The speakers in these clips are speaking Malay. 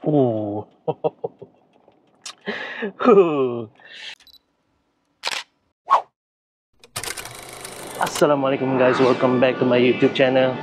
Oh. Assalamualaikum guys, welcome back to my YouTube channel.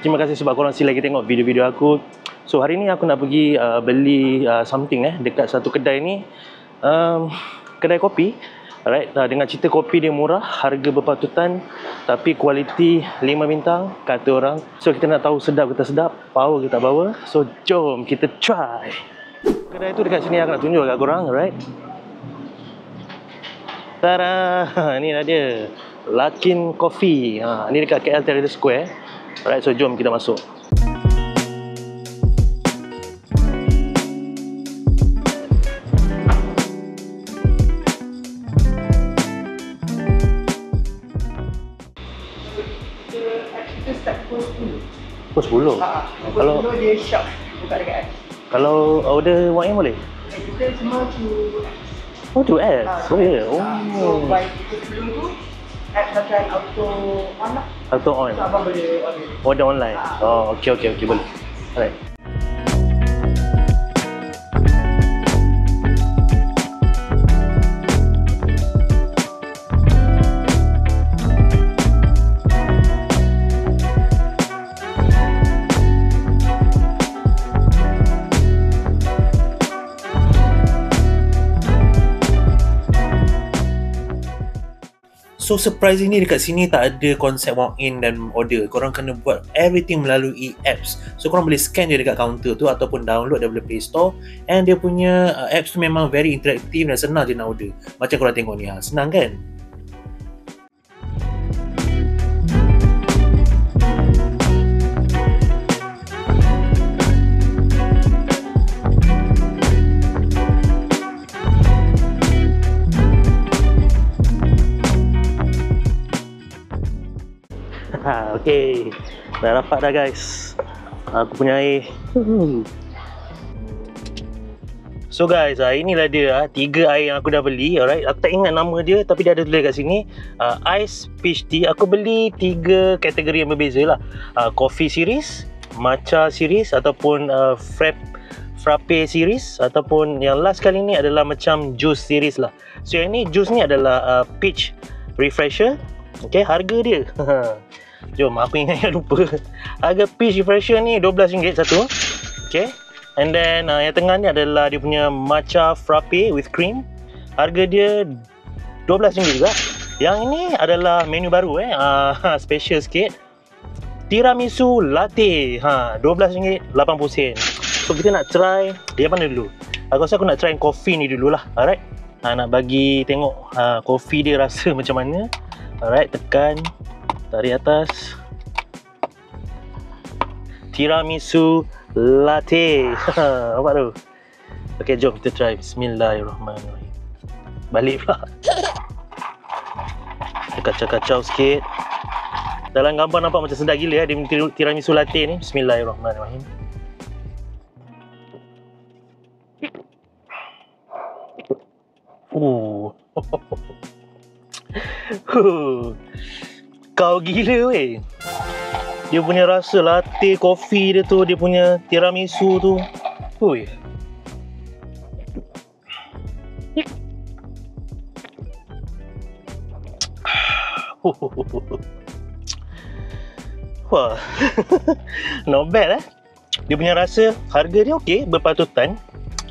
Terima kasih sebab korang masih lagi tengok video-video aku. So hari ni aku nak pergi beli something dekat satu kedai ni, kedai kopi. Alright, dengan cerita kopi dia murah, harga berpatutan, tapi kualiti 5 bintang kata orang. So kita nak tahu sedap ke tak sedap, power ke tak power. So jom kita try. Kedai tu dekat sini aku nak tunjuk kat korang, alright. Tada, ni lah dia, Lakin Coffee. Ni dekat KL Terrace Square. Alright, so jom kita masuk. Kita start pukul 10. Pukul 10? Kalau 10 dia shop buka dekat app. Kalau order walk-in boleh? Kita semua to Oh, tu app? Boleh? Oh. So, by kita sebelum tu, app akan auto on lah. Auto on? So, abang boleh order. Order online? Oh, okay, boleh. Alright. So surprisingly dekat sini tak ada konsep walk-in dan order. Korang kena buat everything melalui apps. So korang boleh scan je dekat kaunter tu ataupun download daripada Play Store. And dia punya apps tu memang very interaktif dan senang je nak order. Macam korang tengok ni, senang kan? Okay, dah dapat dah guys, aku punya air. So guys, inilah dia 3 air yang aku dah beli. Alright, aku tak ingat nama dia tapi dia ada tulis kat sini, Ice Peach Tea. Aku beli 3 kategori yang berbeza lah, Coffee series, Matcha series ataupun Frappe series, ataupun yang last kali ni adalah macam Juice series lah. So yang ni Juice ni adalah Peach Refresher. Okay, harga dia jom, aku ingat lupa. Harga Peach Refresher ni RM12 satu. Okay, and then yang tengah ni adalah dia punya Matcha Frappe with cream. Harga dia RM12 juga. Yang ini adalah menu baru special sikit, Tiramisu Latte, RM12.80. So kita nak try dia mana dulu. Aku rasa aku nak try coffee ni dululah. Alright, nak bagi tengok coffee dia rasa macam mana. Alright, tekan, tarik atas. Tiramisu Latte. Nampak tu? Okay, jom kita try. Bismillahirrahmanirrahim. Balik pula. Kita kacau-kacau sikit. Dalam gambar nampak macam sedap gila dia tiramisu latte ni. Bismillahirrahmanirrahim. Kau gila weh. Dia punya rasa latte kopi dia tu, dia punya tiramisu tu. Hui. Wah. Not bad Dia punya rasa, harga dia okey, berpatutan.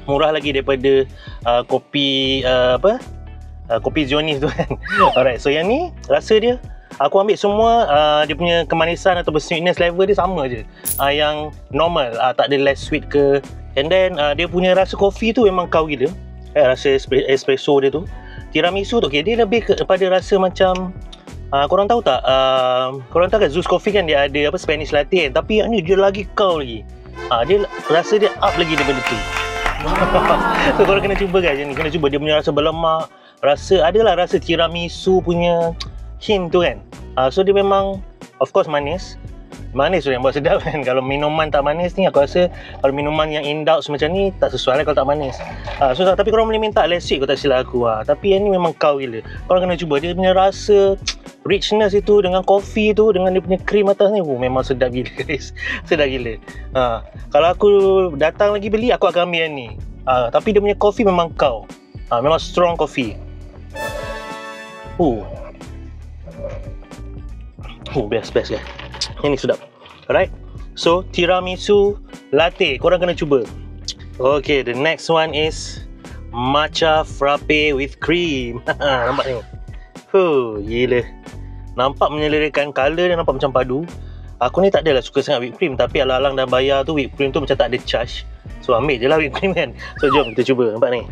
Murah lagi daripada kopi kopi Zionis tu kan. Alright, so yang ni rasa dia, aku ambil semua dia punya kemanisan atau sweetness level dia sama je. Yang normal, tak ada less sweet ke. And then dia punya rasa kopi tu memang kau gila. Rasa espresso dia tu. Tiramisu tu okay, dia lebih kepada rasa macam korang tahu tak, korang tahu kan Zeus Coffee kan dia ada Spanish latte kan, tapi yang ni dia lagi kau lagi. Dia rasa dia up lagi daripada tu. So korang kena cuba guys, ni kena cuba. Dia punya rasa berlemak, adalah rasa tiramisu punya hint tu kan. So dia memang of course manis tu yang buat sedap kan. Kalau minuman tak manis ni, aku rasa kalau minuman yang indulge macam ni tak sesuai lah kalau tak manis. So tapi korang boleh minta less sweet kalau tak silap aku. Tapi yang ni memang kau gila. Korang kena cuba, dia punya rasa richness itu dengan kopi tu, dengan dia punya krim atas ni, memang sedap gila guys. Sedap gila. Kalau aku datang lagi beli, aku akan ambil yang ni. Tapi dia punya kopi memang kau. Memang strong kopi. Best guys. Yang ni sedap. Alright. So tiramisu latte, korang kena cuba. Okay, the next one is matcha frappe with cream. Nampak ni. Gila. Nampak menyelerakan, colour dia nampak macam padu. Aku ni tak adalah suka sangat whipped cream, tapi alang-alang dah bayar tu whipped cream tu macam tak ada charge. So ambil je lah whipped cream kan. So jom kita cuba. Nampak ni.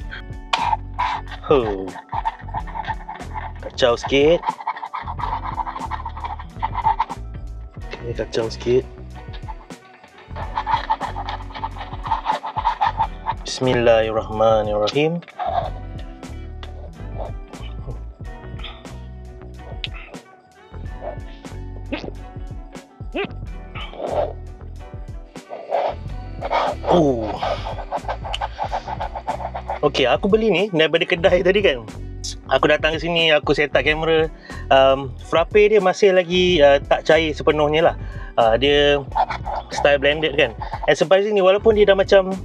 Kacau sikit. Okay, kacau sikit. Bismillahirrahmanirrahim. Okay, aku beli ni daripada kedai tadi kan. Aku datang ke sini, aku set up kamera. Frappe dia masih lagi tak cair sepenuhnya lah. Dia style blended kan. And surprisingly, walaupun dia dah macam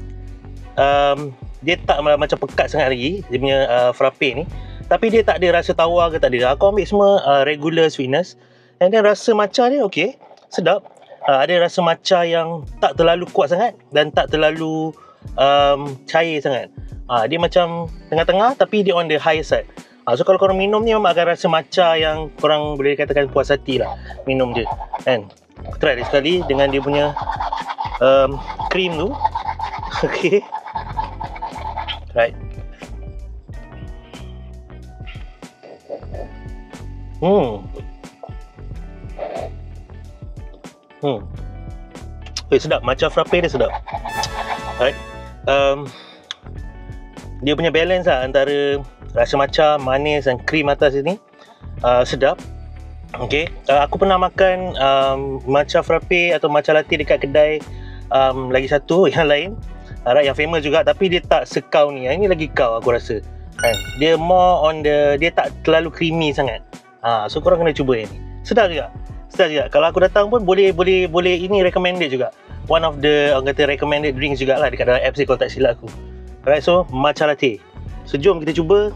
dia tak macam pekat sangat lagi, dia punya frappe ni, tapi dia tak ada rasa tawar ke tak ada. Aku ambil semua regular sweetness. And then rasa matcha dia okay, sedap. Ada rasa matcha yang tak terlalu kuat sangat dan tak terlalu cair sangat. Dia macam tengah-tengah tapi dia on the high side. So kalau korang minum ni memang akan rasa matcha yang korang boleh katakan puas hati lah minum je kan. Try dia sekali dengan dia punya cream tu. Okay, right. Sedap, matcha frappe dia sedap. Alright. Dia punya balance lah antara rasa matcha, manis dan krim atas ni. Sedap. Okay. Aku pernah makan matcha frappe atau matcha latte dekat kedai lagi satu yang lain. Alright, yang famous juga, tapi dia tak sekau ni. Yang ni lagi kau aku rasa. Dia more on the, dia tak terlalu creamy sangat. So korang kena cuba yang ni. Sedap juga. Kalau aku datang pun boleh ini recommended juga. One of the orang kata recommended drinks jugalah dekat dalam apps ni kalau tak silap aku. Alright, so matcha latte. So jom kita cuba.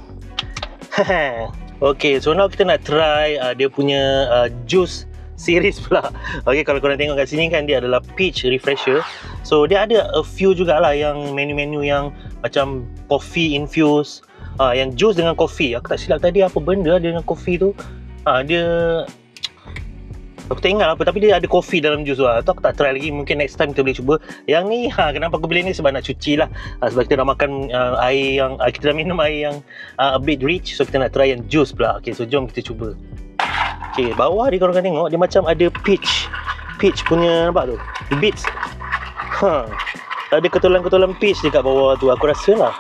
Okay, so now kita nak try dia punya juice series pula. Okay, kalau korang tengok kat sini kan, dia adalah peach refresher. So dia ada a few jugalah yang menu-menu yang macam coffee infused, yang juice dengan coffee. Aku tak silap tadi apa benda dengan coffee tu. Dia aku tak ingat apa, tapi dia ada kopi dalam jus tu. Aku tak try lagi, mungkin next time kita boleh cuba. Yang ni, kenapa aku beli ni sebab nak cuci lah. Sebab kita dah makan air yang, kita dah minum air yang a bit rich. So kita nak try yang jus pula. Okay, so jom kita cuba. Okay, bawah ni korang kan tengok, dia macam ada peach punya, nampak tu, bits. Ada ketulan-ketulan peach dekat bawah tu, aku rasa lah.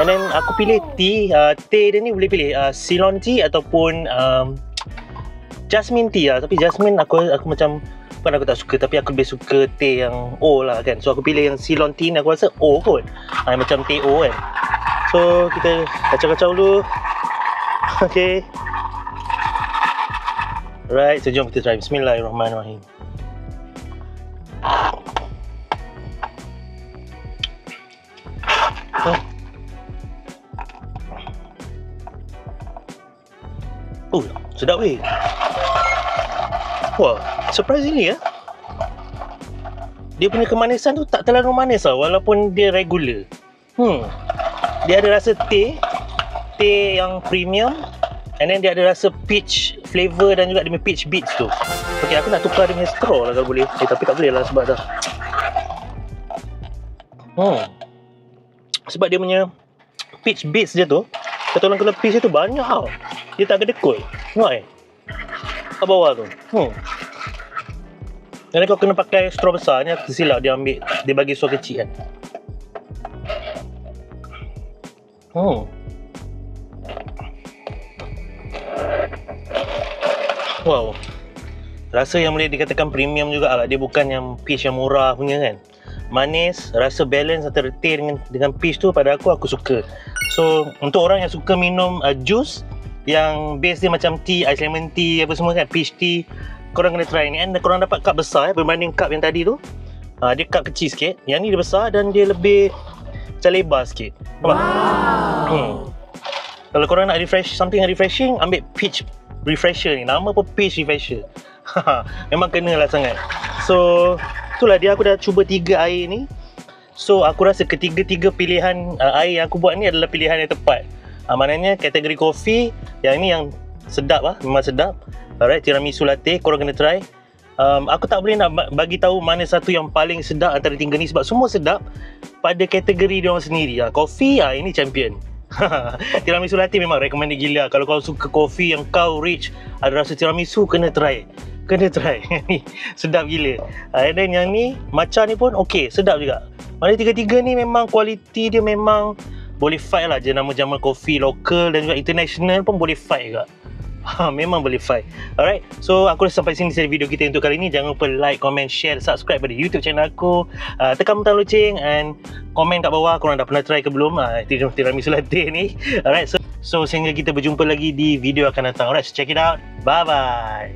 And then aku pilih tea. Teh dia ni boleh pilih Ceylon tea ataupun jasmine tea lah. Tapi jasmine aku macam, bukan aku tak suka, tapi aku lebih suka teh yang O lah kan. So aku pilih yang Ceylon tea ni, aku rasa O kot. Macam teh O kan. So kita kacau-kacau dulu. Okay. Right, so jom kita try. Bismillahirrahmanirrahim. Sedap weh. Wah, surprisingly dia punya kemanisan tu tak terlalu manis lah, walaupun dia regular. Dia ada rasa teh yang premium, and then dia ada rasa peach flavor dan juga dia punya peach bits tu. Okay, aku nak tukar dia punya straw lah kalau boleh. Tapi tak boleh lah sebab dah sebab dia punya peach bits dia tu, ketulan-ketulan peach dia tu banyak tau. Dia tak kedekut. Tengok kat bawah tu. Dan kau kena pakai straw besar ni. Aku silap dia ambil, dia bagi straw kecil kan. Wow, rasa yang boleh dikatakan premium juga lah. Dia bukan yang peach yang murah punya kan. Manis, rasa balance antara teh dengan peach tu pada aku suka. So untuk orang yang suka minum juice yang base dia macam tea, ice lemon tea apa semua kan, peach tea. Korang kena try ni, and korang dapat cup besar berbanding cup yang tadi tu. Dia cup kecil sikit, yang ni dia besar dan dia lebih macam lebar sikit. Nampak? Kalau korang nak something refreshing, ambil peach refresher ni. Nama pun peach refresher. Memang kenalah sangat. So itulah dia, aku dah cuba 3 air ni. So aku rasa ketiga-tiga pilihan air yang aku buat ni adalah pilihan yang tepat. Maknanya kategori kopi, yang ni yang sedap lah, memang sedap. Alright, tiramisu latte, korang kena try. Aku tak boleh nak bagi tahu mana satu yang paling sedap antara 3 ni sebab semua sedap pada kategori dia orang sendiri. Kopi, ini champion. Tiramisu latte memang recommended gila. Kalau kau suka kopi yang kau rich, ada rasa tiramisu, kena try. Sedap gila. And then yang ni, matcha ni pun okey, sedap juga. Mana tiga-tiga ni memang kualiti dia memang boleh fight lah. Jenama jamal kopi lokal dan juga international pun boleh fight juga. Memang boleh fight. Alright, so aku dah sampai sini dari video kita untuk kali ni. Jangan lupa like, comment, share, subscribe pada YouTube channel aku. Tekan butang loceng and komen kat bawah korang dah pernah try ke belum tiramisu latte ni. Alright, so sehingga kita berjumpa lagi di video akan datang. Alright, so check it out. Bye bye.